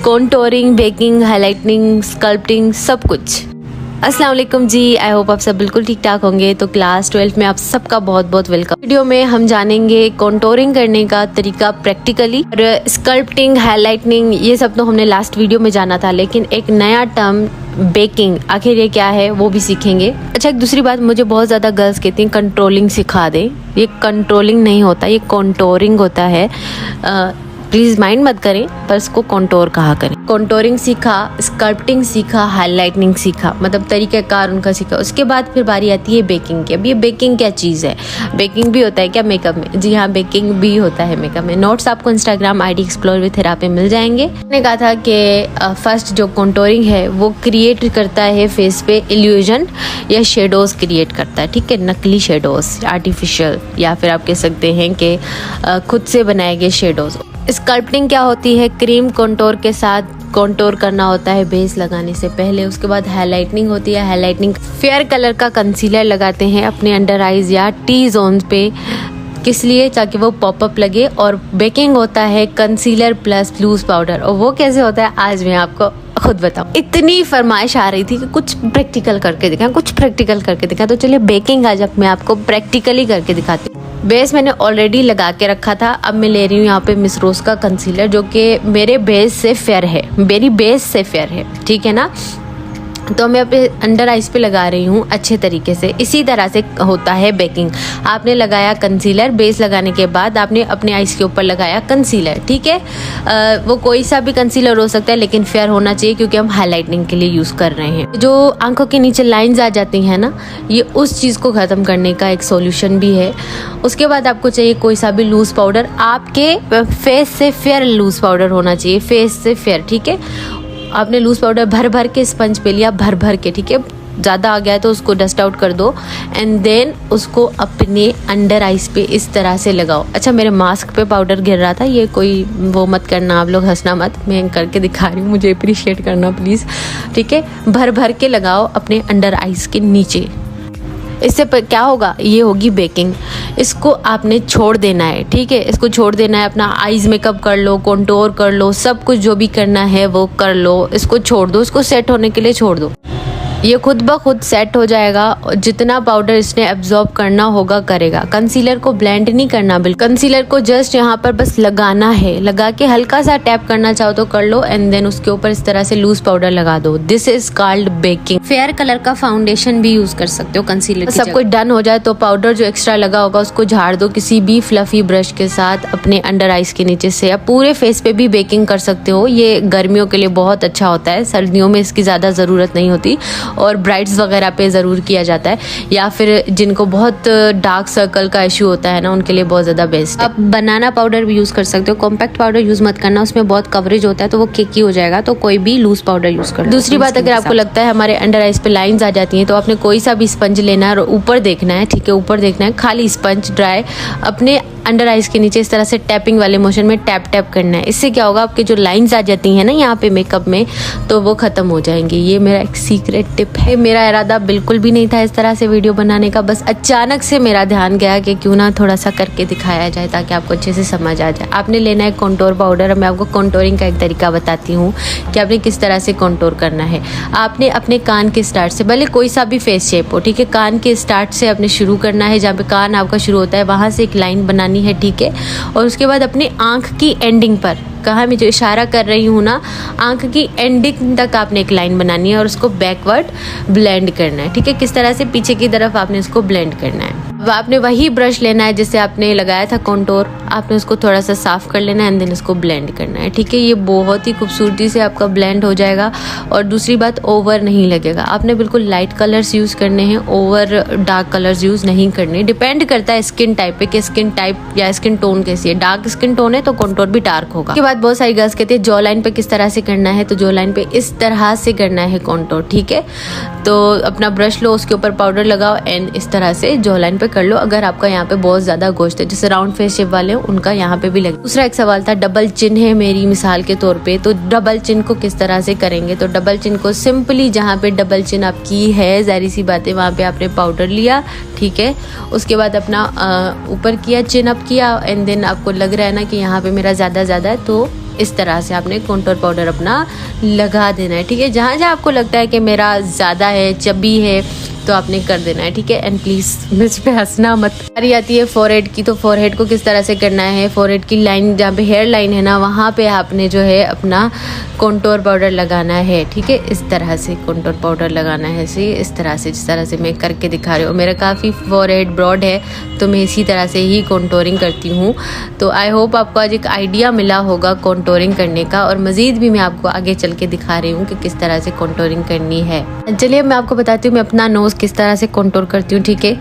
Contouring, baking, हाईलाइटनिंग, sculpting, सब कुछ। अस्सलाम वालेकुम जी, आई होप आप सब बिल्कुल ठीक ठाक होंगे। तो क्लास 12 में आप सबका बहुत बहुत वेलकम। वीडियो में हम जानेंगे कॉन्टोरिंग करने का तरीका प्रैक्टिकली, और स्कल्पटिंग, हाईलाइटनिंग, ये सब तो हमने लास्ट वीडियो में जाना था, लेकिन एक नया टर्म बेकिंग, आखिर ये क्या है वो भी सीखेंगे। अच्छा, एक दूसरी बात, मुझे बहुत ज़्यादा गर्ल्स कहती हैं कंट्रोलिंग सिखा दें। ये कंट्रोलिंग नहीं होता, ये कॉन्टोरिंग होता है। प्लीज़ माइंड मत करें, पर इसको कॉन्टोर कहा करें। कॉन्टोरिंग सीखा, स्कल्पटिंग सीखा, हाईलाइटनिंग सीखा, मतलब तरीक़ाकार उनका सीखा। उसके बाद फिर बारी आती है बेकिंग की। अब ये बेकिंग क्या चीज़ है? बेकिंग भी होता है क्या मेकअप में? जी हाँ, बेकिंग भी होता है मेकअप में। नोट्स आपको इंस्टाग्राम ID एक्सप्लोर विद हिरा पे मिल जाएंगे। मैंने कहा था कि फर्स्ट जो कॉन्टोरिंग है वो क्रिएट करता है फेस पे इल्यूजन या शेडोज़ क्रिएट करता है, ठीक है, नकली शेडोज़, आर्टिफिशियल, या फिर आप कह सकते हैं कि खुद से बनाए गए शेडोज़। स्कल्पटिंग क्या होती है? क्रीम कॉन्टोर के साथ कॉन्टोर करना होता है बेस लगाने से पहले। उसके बाद हाईलाइटनिंग होती है। हाईलाइटनिंग फेयर कलर का कंसीलर लगाते हैं अपने अंडर आइज या टी जोन पे, किस लिए? ताकि वो पॉपअप लगे। और बेकिंग होता है कंसीलर प्लस लूज पाउडर। और वो कैसे होता है आज मैं आपको खुद बताऊं। इतनी फरमाइश आ रही थी कि कुछ प्रैक्टिकल करके दिखाएं, कुछ प्रैक्टिकल करके दिखाएं, तो चलिए बेकिंग आज मैं आपको प्रैक्टिकली करके दिखाती हूँ। बेस मैंने ऑलरेडी लगा के रखा था। अब मैं ले रही हूँ यहाँ पे मिस रोज का कंसीलर, जो कि मेरे बेस से फेयर है, मेरी बेस से फेयर है, ठीक है ना। तो मैं अपने अंडर आइज पे लगा रही हूँ अच्छे तरीके से। इसी तरह से होता है बेकिंग। आपने लगाया कंसीलर, बेस लगाने के बाद आपने अपने आइज के ऊपर लगाया कंसीलर, ठीक है। वो कोई सा भी कंसीलर हो सकता है, लेकिन फेयर होना चाहिए, क्योंकि हम हाईलाइटनिंग के लिए यूज़ कर रहे हैं। जो आंखों के नीचे लाइंस आ जाती हैं ना, ये उस चीज़ को ख़त्म करने का एक सोल्यूशन भी है। उसके बाद आपको चाहिए कोई सा भी लूज़ पाउडर, आपके फेस से फेयर लूज़ पाउडर होना चाहिए, फेस से फेयर, ठीक है। आपने लूज पाउडर भर भर के स्पंज पे लिया, भर भर के, ठीक है। ज़्यादा आ गया है तो उसको डस्ट आउट कर दो, एंड देन उसको अपने अंडर आइज पे इस तरह से लगाओ। अच्छा, मेरे मास्क पे पाउडर गिर रहा था, ये कोई वो मत करना, आप लोग हंसना मत, मैं करके दिखा रही हूँ, मुझे अप्रिशिएट करना प्लीज़, ठीक है। भर भर के लगाओ अपने अंडर आइज के नीचे। इससे क्या होगा? ये होगी बेकिंग। इसको आपने छोड़ देना है, ठीक है। इसको छोड़ देना है, अपना आईज मेकअप कर लो, कॉन्टोर कर लो, सब कुछ जो भी करना है वो कर लो। इसको छोड़ दो, इसको सेट होने के लिए छोड़ दो। ये खुद ब खुद सेट हो जाएगा। जितना पाउडर इसने एब्जॉर्ब करना होगा करेगा। कंसीलर को ब्लेंड नहीं करना, बिल्कुल। कंसीलर को जस्ट यहाँ पर बस लगाना है, लगा के हल्का सा टैप करना चाहो तो कर लो, एंड देन उसके ऊपर इस तरह से लूज पाउडर लगा दो। This is called baking. Fair colour का फाउंडेशन भी यूज कर सकते हो कंसीलर। सब कुछ डन हो जाए तो पाउडर जो एक्स्ट्रा लगा होगा उसको झाड़ दो किसी भी फ्लफी ब्रश के साथ अपने अंडर आइज के नीचे से। आप पूरे फेस पे भी बेकिंग कर सकते हो। ये गर्मियों के लिए बहुत अच्छा होता है, सर्दियों में इसकी ज्यादा जरूरत नहीं होती, और ब्राइड्स वगैरह पे ज़रूर किया जाता है, या फिर जिनको बहुत डार्क सर्कल का इशू होता है ना, उनके लिए बहुत ज़्यादा बेस्ट। आप बनाना पाउडर भी यूज़ कर सकते हो। कॉम्पैक्ट पाउडर यूज़ मत करना, उसमें बहुत कवरेज होता है तो वो केकी हो जाएगा, तो कोई भी लूज पाउडर यूज़ कर लो। दूसरी बात, अगर आपको लगता है हमारे अंडर आइज पे लाइंस आ जाती हैं, तो आपने कोई सा भी स्पंज लेना है और ऊपर देखना है, ठीक है, ऊपर देखना है, खाली स्पंज ड्राई अपने अंडर आइज के नीचे इस तरह से टैपिंग वाले मोशन में टैप टैप करना है। इससे क्या होगा, आपके जो लाइंस आ जाती हैं ना यहाँ पे मेकअप में, तो वो खत्म हो जाएंगी। ये मेरा एक सीक्रेट टिप है। मेरा इरादा बिल्कुल भी नहीं था इस तरह से वीडियो बनाने का, बस अचानक से मेरा ध्यान गया कि क्यों ना थोड़ा सा करके दिखाया जाए ताकि आपको अच्छे से समझ आ जाए। आपने लेना है कॉन्टोर पाउडर। मैं आपको कॉन्टोरिंग का एक तरीका बताती हूँ कि आपने किस तरह से कॉन्टोर करना है। आपने अपने कान के स्टार्ट से, भले कोई सा भी फेस शेप हो, ठीक है, कान के स्टार्ट से आपने शुरू करना है। जहाँ पे कान आपका शुरू होता है वहाँ से एक लाइन बनानी है, ठीक है। और उसके बाद अपने आँख की एंडिंग पर, कहा मैं जो इशारा कर रही हूँ ना, आंख की एंडिंग तक आपने एक लाइन बनानी है और उसको बैकवर्ड ब्लेंड करना है, ठीक है। किस तरह से? पीछे की तरफ आपने इसको ब्लेंड करना है। अब आपने वही ब्रश लेना है जिससे आपने लगाया था कॉन्टोर, आपने उसको थोड़ा सा साफ कर लेना है, एंड देन इसको ब्लेंड करना है, ठीक है। ये बहुत ही खूबसूरती से आपका ब्लेंड हो जाएगा। और दूसरी बात, ओवर नहीं लगेगा। आपने बिल्कुल लाइट कलर्स यूज़ करने हैं, ओवर डार्क कलर्स यूज़ नहीं करने। डिपेंड करता है स्किन टाइप पे कि स्किन टाइप या स्किन टोन कैसी है। डार्क स्किन टोन है तो कॉन्टोर भी डार्क होगा। उसके बाद बहुत सारी गर्ल्स कहती है जॉ लाइन पे किस तरह से करना है, तो जॉ लाइन पे इस तरह से करना है कॉन्टोर, ठीक है। तो अपना ब्रश लो, उसके ऊपर पाउडर लगाओ, एंड इस तरह से जॉ लाइन पे कर लो। अगर आपका यहाँ पे बहुत ज्यादा गोश्त है, जैसे राउंड फेस शेप वाले हो, उनका यहाँ पे भी लगे। दूसरा एक सवाल था, डबल चिन है मेरी मिसाल के तौर पे, तो डबल चिन को किस तरह से करेंगे? तो डबल चिन को सिंपली जहाँ पे डबल चिन आपकी है, जारी सी बात है, वहाँ पे आपने पाउडर लिया, ठीक है। उसके बाद अपना ऊपर किया, चिन अप किया, एंड देन आपको लग रहा है ना कि यहाँ पे मेरा ज्यादा है, तो इस तरह से आपने कंटूर पाउडर अपना लगा देना है। ठीक है, जहाँ जहाँ आपको लगता है कि मेरा ज़्यादा है, चबी है, तो आपने कर देना है। ठीक है, एंड प्लीज़ मुझ पे हंसना मत। बारी आती है फोरहेड की, तो फोरहेड को किस तरह से करना है। फोरहेड की लाइन जहाँ पे हेयर लाइन है ना, वहाँ पे आपने जो है अपना कंटूर पाउडर लगाना है। ठीक है, इस तरह से कंटूर पाउडर लगाना है, इस तरह से, जिस तरह से मैं करके दिखा रही हूँ। मेरा काफ़ी फोरहेड ब्रॉड है, तो मैं इसी तरह से ही कंटूरिंग करती हूँ। तो आई होप आपको आज एक आइडिया मिला होगा कंटूरिंग करने का, और मज़ीद भी मैं आपको आगे चल के दिखा रही हूँ कि किस तरह से कंटूरिंग करनी है। चलिए मैं आपको बताती हूँ मैं अपना नोज़ किस तरह से कंटूर करती हूँ। ठीक है,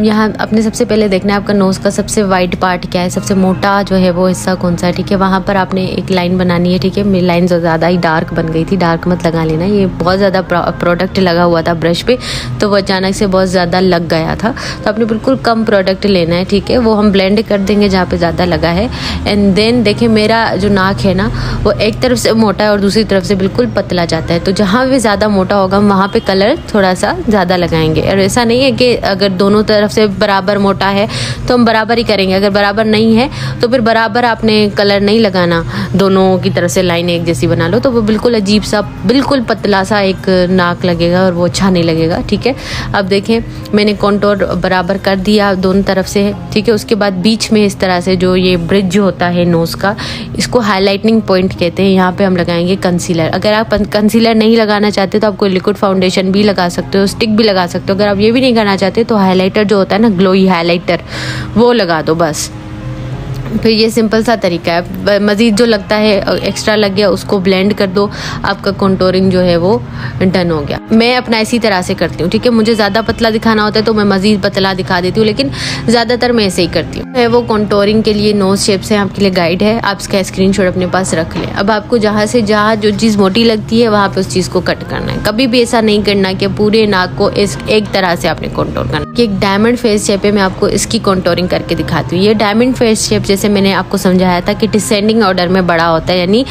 यहाँ अपने सबसे पहले देखना है आपका नोज़ का सबसे वाइड पार्ट क्या है, सबसे मोटा जो है वो हिस्सा कौन सा है। ठीक है, वहाँ पर आपने एक लाइन बनानी है। ठीक है, मेरी लाइन जो ज़्यादा ही डार्क बन गई थी, डार्क मत लगा लेना, ये बहुत ज़्यादा प्रोडक्ट लगा हुआ था ब्रश पे, तो वो अचानक से बहुत ज़्यादा लग गया था। तो आपने बिल्कुल कम प्रोडक्ट लेना है। ठीक है, वो हम ब्लेंड कर देंगे जहाँ पे ज़्यादा लगा है। एंड देन देखिए मेरा जो नाक है ना, वो एक तरफ से मोटा है और दूसरी तरफ से बिल्कुल पतला जाता है। तो जहाँ भी ज़्यादा मोटा होगा हम वहाँ पे कलर थोड़ा सा ज़्यादा लगाएंगे। और ऐसा नहीं है कि अगर दोनों तरफ से बराबर मोटा है तो हम बराबर ही करेंगे, अगर बराबर नहीं है तो फिर बराबर आपने कलर नहीं लगाना, दोनों की तरफ से लाइन एक जैसी बना लो, तो वो बिल्कुल अजीब सा, बिल्कुल पतला सा एक नाक लगेगा और वो अच्छा नहीं लगेगा। ठीक है, अब देखें मैंने कंटूर बराबर कर दिया दोनों तरफ से। ठीक है, उसके बाद बीच में इस तरह से जो ये ब्रिज जो होता है नोज़ का, इसको हाईलाइटनिंग पॉइंट कहते हैं। यहाँ पे हम लगाएंगे कंसीलर। अगर आप कंसीलर नहीं लगाना चाहते तो आप कोई लिक्विड फाउंडेशन भी लगा सकते हो, स्टिक भी लगा सकते हो। अगर आप ये भी नहीं करना चाहते तो हाइलाइटर जो होता है ना, ग्लोई हाइलाइटर, वो लगा दो बस। फिर ये सिंपल सा तरीका है। मज़ीद जो लगता है एक्स्ट्रा लग गया उसको ब्लेंड कर दो, आपका कंटूरिंग जो है वो डन हो गया। मैं अपना इसी तरह से करती हूँ। ठीक है, मुझे ज़्यादा पतला दिखाना होता है तो मैं मज़ीद पतला दिखा देती हूँ, लेकिन ज़्यादातर मैं ऐसे ही करती हूँ। वो कंटूरिंग के लिए नोज शेप्स हैं, आपके लिए गाइड है, आप इसका स्क्रीनशॉट अपने पास रख लें। अब आपको जहाँ से जहाँ जो चीज़ मोटी लगती है वहाँ पर उस चीज़ को कट करना है। कभी भी ऐसा नहीं करना कि पूरे नाक को एक तरह से आपने कंटूर करना। एक डायमंड फेस शेप है, मैं आपको इसकी कंटूरिंग करके दिखाती हूँ। ये डायमंड फेस शेप जैसे मैंने आपको समझाया था कि डिसेंडिंग ऑर्डर में बड़ा होता है, यानी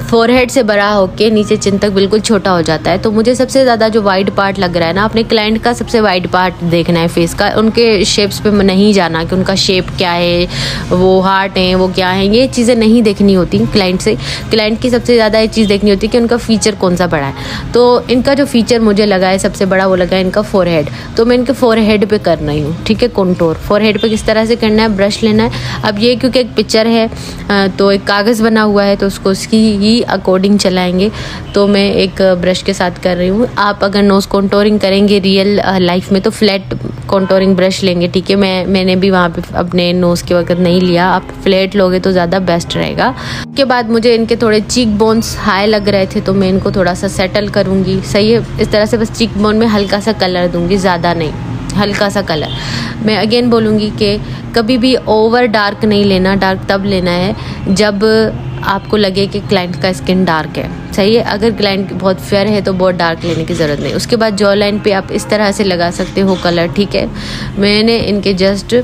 फोरहेड से बड़ा होके नीचे चिन तक बिल्कुल छोटा हो जाता है। तो मुझे सबसे ज़्यादा जो वाइड पार्ट लग रहा है ना, अपने क्लाइंट का सबसे वाइड पार्ट देखना है फेस का, उनके शेप्स पे नहीं जाना कि उनका शेप क्या है, वो हार्ट है, वो क्या है, ये चीज़ें नहीं देखनी होती क्लाइंट से। क्लाइंट की सबसे ज़्यादा ये चीज़ देखनी होती है कि उनका फीचर कौन सा बड़ा है। तो इनका जो फीचर मुझे लगा है सबसे बड़ा, वो लगा है इनका फोरहेड। तो मैं इनके फोरहेड पे कर रही हूँ। ठीक है, कंटूर फोरहेड पे किस तरह से करना है, ब्रश लेना है। अब ये क्योंकि एक पिक्चर है तो एक कागज़ बना हुआ है तो उसको उसकी ही अकॉर्डिंग चलाएंगे, तो मैं एक ब्रश के साथ कर रही हूँ। आप अगर नोज़ कंटूरिंग करेंगे रियल लाइफ में तो फ्लैट कंटूरिंग ब्रश लेंगे। ठीक है, मैंने भी वहाँ पे अपने नोज़ के वक्त नहीं लिया, आप फ्लैट लोगे तो ज़्यादा बेस्ट रहेगा। उसके बाद मुझे इनके थोड़े चीक बोन्स हाई लग रहे थे तो मैं इनको थोड़ा सा सेटल करूँगी। सही है, इस तरह से बस चीक बोन में हल्का सा कलर दूँगी, ज़्यादा नहीं, हल्का सा कलर। मैं अगेन बोलूँगी कि कभी भी ओवर डार्क नहीं लेना, डार्क तब लेना है जब आपको लगे कि क्लाइंट का स्किन डार्क है। सही है, अगर क्लाइंट बहुत फेयर है तो बहुत डार्क लेने की ज़रूरत नहीं। उसके बाद जॉ लाइन पे आप इस तरह से लगा सकते हो कलर। ठीक है, मैंने इनके जस्ट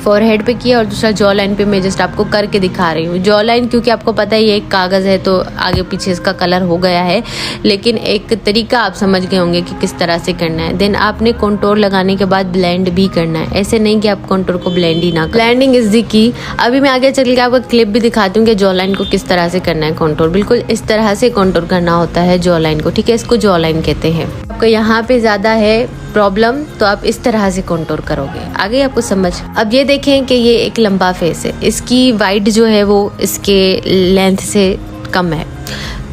फोरहेड पे किया और दूसरा जॉ लाइन पे मैं जस्ट आपको करके दिखा रही हूँ। जॉ लाइन क्योंकि आपको पता है ये एक कागज़ है तो आगे पीछे इसका कलर हो गया है, लेकिन एक तरीका आप समझ गए होंगे कि किस तरह से करना है। देन आपने कंटूर लगाने के बाद ब्लेंड भी करना है, ऐसे नहीं कि आप कंटूर को ब्लेंड ही ना करें। Blending is the key. अभी मैं आगे चल के आपको क्लिप भी दिखाती हूँ कि जॉ लाइन को किस तरह से करना है कंटूर। बिल्कुल इस तरह से कंटूर करना होता है जॉ लाइन को। ठीक है, इसको जॉ लाइन कहते हैं। आपको यहाँ पे ज़्यादा है प्रॉब्लम तो आप इस तरह से कंटूर करोगे। आगे आपको समझ। अब ये देखें कि ये एक लंबा फेस है, इसकी वाइड जो है वो इसके लेंथ से कम है,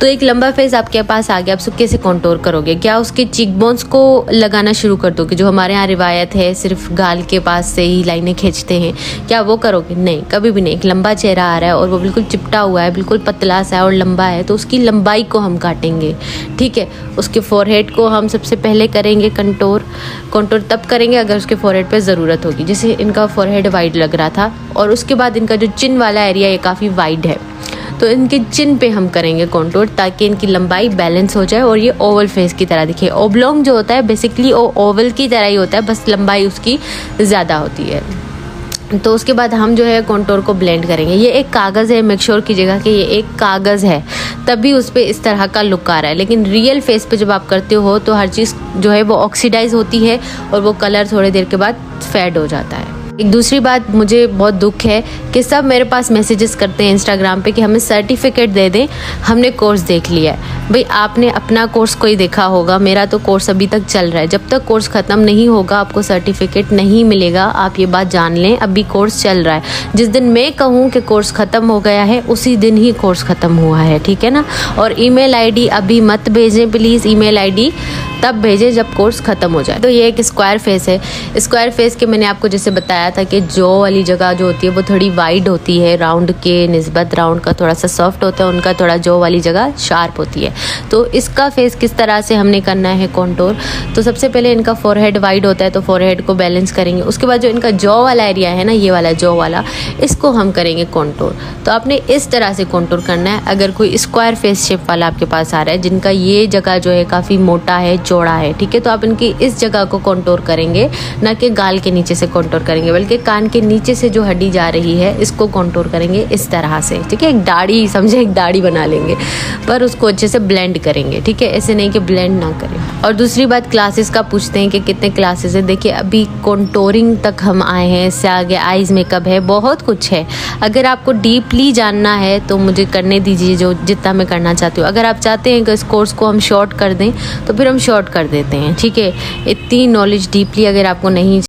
तो एक लंबा फेस आपके पास आ गया। आप उसको कैसे कंटूर करोगे? क्या उसके चीक बोन्स को लगाना शुरू कर दोगे? जो हमारे यहाँ रिवायत है सिर्फ गाल के पास से ही लाइनें खींचते हैं, क्या वो करोगे? नहीं, कभी भी नहीं। एक लंबा चेहरा आ रहा है और वो बिल्कुल चिपटा हुआ है, बिल्कुल पतला सा और लंबा है, तो उसकी लंबाई को हम काटेंगे। ठीक है, उसके फोरहेड को हम सबसे पहले करेंगे कंटूर तब करेंगे अगर उसके फोरहेड पे ज़रूरत होगी। जैसे इनका फोरहेड वाइड लग रहा था और उसके बाद इनका जो चिन वाला एरिया ये काफ़ी वाइड है, तो इनके चिन पे हम करेंगे कंटूर ताकि इनकी लंबाई बैलेंस हो जाए और ये ओवल फेस की तरह दिखे। ओब्लॉन्ग जो होता है बेसिकली वो ओवल की तरह ही होता है, बस लंबाई उसकी ज़्यादा होती है। तो उसके बाद हम जो है कंटूर को ब्लेंड करेंगे। ये एक कागज़ है, मेक श्योर कीजिएगा कि ये एक कागज़ है, तभी उस पर इस तरह का लुक आ रहा है। लेकिन रियल फेस पे जब आप करते हो तो हर चीज़ जो है वो ऑक्सीडाइज होती है और वो कलर थोड़ी देर के बाद फेड हो जाता है। एक दूसरी बात मुझे बहुत दुख है कि सब मेरे पास मैसेजेस करते हैं इंस्टाग्राम पे कि हमें सर्टिफिकेट दे दें, हमने कोर्स देख लिया है। भाई आपने अपना कोर्स कोई देखा होगा, मेरा तो कोर्स अभी तक चल रहा है। जब तक कोर्स ख़त्म नहीं होगा आपको सर्टिफिकेट नहीं मिलेगा, आप ये बात जान लें। अभी कोर्स चल रहा है, जिस दिन मैं कहूँ कि कोर्स ख़त्म हो गया है उसी दिन ही कोर्स ख़त्म हुआ है, ठीक है ना। और ईमेल आईडी अभी मत भेजें प्लीज़, ईमेल आईडी तब भेजें जब कोर्स ख़त्म हो जाए। तो ये एक स्क्वायर फेस है। स्क्वायर फेस के मैंने आपको जैसे बताया था कि जॉ वाली जगह जो होती है वो थोड़ी वाइड होती है, राउंड के निस्बत राउंड का थोड़ा सा सॉफ्ट होता है, उनका थोड़ा जॉ वाली जगह शार्प होती है। तो इसका फेस किस तरह से हमने करना है कॉन्टोर, तो सबसे पहले इनका फोरहेड वाइड होता है तो फोरहेड को बैलेंस करेंगे। उसके बाद जो इनका जॉ वाला एरिया है ना, ये वाला जॉ वाला, इसको हम करेंगे कॉन्टोर। तो आपने इस तरह से कॉन्टोर करना है। अगर कोई स्क्वायर फेस शेप वाला आपके पास आ रहा है जिनका ये जगह जो है काफ़ी मोटा है, चौड़ा है, ठीक है, तो आप इनकी इस जगह को कॉन्टोर करेंगे, ना कि गाल के नीचे से कॉन्टोर करेंगे, बल्कि कान के नीचे से जो हड्डी जा रही है इसको कॉन्टोर करेंगे इस तरह से, ठीक है। एक दाढ़ी समझे, एक दाढ़ी बना लेंगे, पर उसको अच्छे से ब्लेंड करेंगे, ठीक है, ऐसे नहीं कि ब्लेंड ना करें। और दूसरी बात क्लासेस का पूछते हैं कि कितने क्लासेस है। देखिए अभी कॉन्टोरिंग तक हम आए हैं, इससे आगे आईज मेकअप है, बहुत कुछ है। अगर आपको डीपली जानना है तो मुझे करने दीजिए जो जितना मैं करना चाहती हूँ। अगर आप चाहते हैं कि इस कोर्स को हम शॉर्ट कर दें तो फिर हम शॉर्ट कर देते हैं, ठीक है। इतनी नॉलेज डीपली अगर आपको नहीं